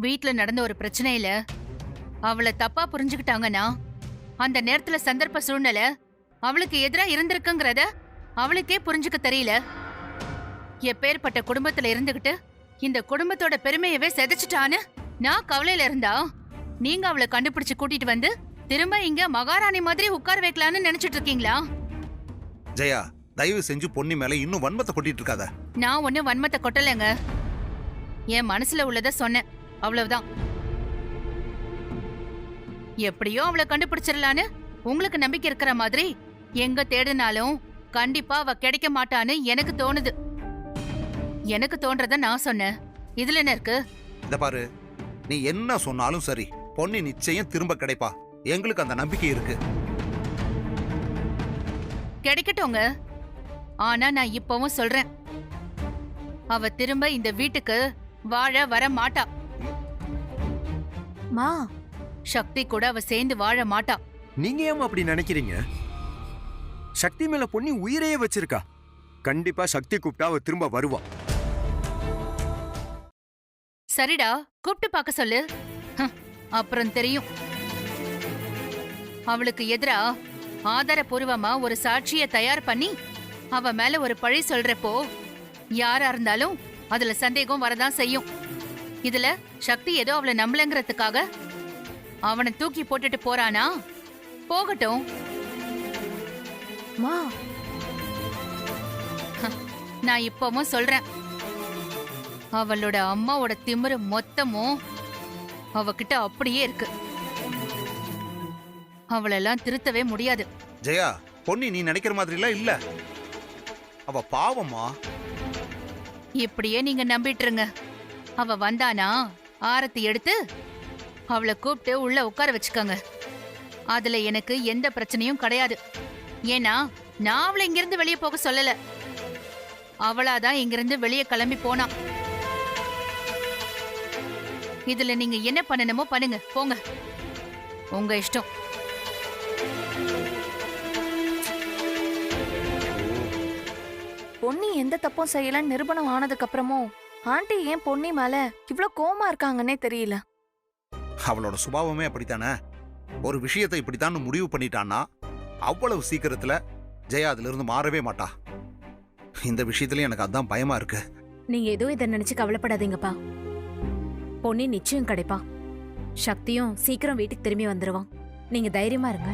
வீட்ல நடந்த ஒரு பிரச்சனையில அவளை தப்பா புரிஞ்சுக்கிட்டாங்கன்னா அந்த நேரத்துல சந்தர்ப்ப சூழ்நிலை அவளுக்கு எதிரா இருந்திருக்குங்கிறத அவளுக்கே புரிஞ்சுக்க தெரியல. எப்பேற்பட்ட குடும்பத்துல இருந்துகிட்டு இந்த குடும்பத்தோட பெருமையவே செதைச்சிட்டான்னு நான் கவலையில இருந்தா நீங்க அவளை கண்டுபிடிச்சு கூட்டிட்டு வந்து திரும்ப இங்க மகாராணி மாதிரி உட்கார வைக்கலான்னு நினைச்சிட்டு இருக்கீங்களா? ஜெயா, தயவு செஞ்சு பொன்னி மேல இன்னும் வன்மத்தை கொட்டிட்டு இருக்காத. நான் ஒன்னும் வன்மத்தை கொட்டலைங்க. என் மனசுல உள்ளத சொன்னேன், அவ்வளவுதான். எப்படியோ அவளை கண்டுபிடிச்சிடலான்னு உங்களுக்கு நம்பிக்கை இருக்கிற மாதிரி எங்க தேடினாலும் கண்டிப்பா அவ கிடைக்க மாட்டான்னு எனக்கு தோணுது. எனக்கு தோன்றத நான் சொன்னேன். இதுல என்ன இருக்கு? இத பாரு, நீ என்ன சொன்னாலும் சரி, பொன்னி நிச்சயம் திரும்ப கிடைப்பா. எங்களுக்கு அந்த நம்பிக்கை இருக்கு. கிடைக்கட்டுங்க. ஆனா நான் இப்பவும் சொல்றேன், அவ திரும்ப இந்த வீட்டுக்கு வாழ வர மாட்டா. மா, சக்தி கூட அவ சேர்ந்து வாழ மாட்டா. நீங்க ஏன் அப்படி நினைக்கிறீங்க? சக்தி மேல பொன்னி உயிரையே வச்சிருக்கா. கண்டிப்பா சக்தி கூப்பிட்டா அவ திரும்ப வருவா. சரிடா, கூப்பிட்டு பார்க்க சொல்லு. அப்புறம் தெரியும். அவளுக்கு எதிரா ஆதாரபூர்வமா ஒரு சாட்சிய தயார் பண்ணி அவ மேல ஒரு பழி சொல்றப்போ யாரா இருந்தாலும் அதுல சந்தேகம் வரதான் செய்யும். இதுல சக்தி ஏதோ அவளை நம்பலங்கிறதுக்காக அவனை தூக்கி போட்டுட்டு போறானா? போகட்டும். மா, நான் இப்பவும் சொல்றேன், அவளோட அம்மாவோட திமிரு மொத்தமும் அவகிட்ட அப்படியே இருக்கு. அவளெல்லாம் திருத்தவே முடியாது. ஜெயா, பொன்னி நீ நினைக்கிற மாதிரி எல்லாம் இல்ல. அவ பாவமா. இப்படியே நீங்க நம்பிட்டு இருங்க. அவ வந்தானா ஆரத்தி எடுத்து அவளை கூப்பிட்டு உள்ள உட்கார வச்சுக்கோங்க. அதுல எனக்கு எந்த பிரச்சனையும் கிடையாது. ஏன்னா நான் அவளை இங்கிருந்து வெளியே போக சொல்லல. அவளாதான் இங்கிருந்து வெளியே கிளம்பி போனா. இதுல நீங்க என்ன பண்ணணுமோ பண்ணுங்க, போங்க, உங்க இஷ்டம். பொன்னி எந்த தப்பும் செய்யலன்னு நிரூபணம் ஆனதுக்கு அப்புறமும் ஆண்டி ஏன் பொன்னி மேல இவ்ளோ கோவமா இருக்காங்கன்னே தெரியல. அவளோட சுபாவமே அப்படித்தானே. ஒரு விஷயத்தை இப்படித்தான் முடிவு பண்ணிட்டான்னா அவ்வளவு சீக்கிரத்துல ஜெயா அதுல இருந்து மாறவே மாட்டா. இந்த விஷயத்துல எனக்கு அதான் பயமா இருக்கு. நீங்க எதுவும் இதை நினைச்சு கவலைப்படாதீங்கப்பா. பொன்னி நிச்சயம் கிடைப்பா. சக்தியும் சீக்கிரம் வீட்டுக்கு திரும்பி வந்துருவான். நீங்க தைரியமா இருங்க.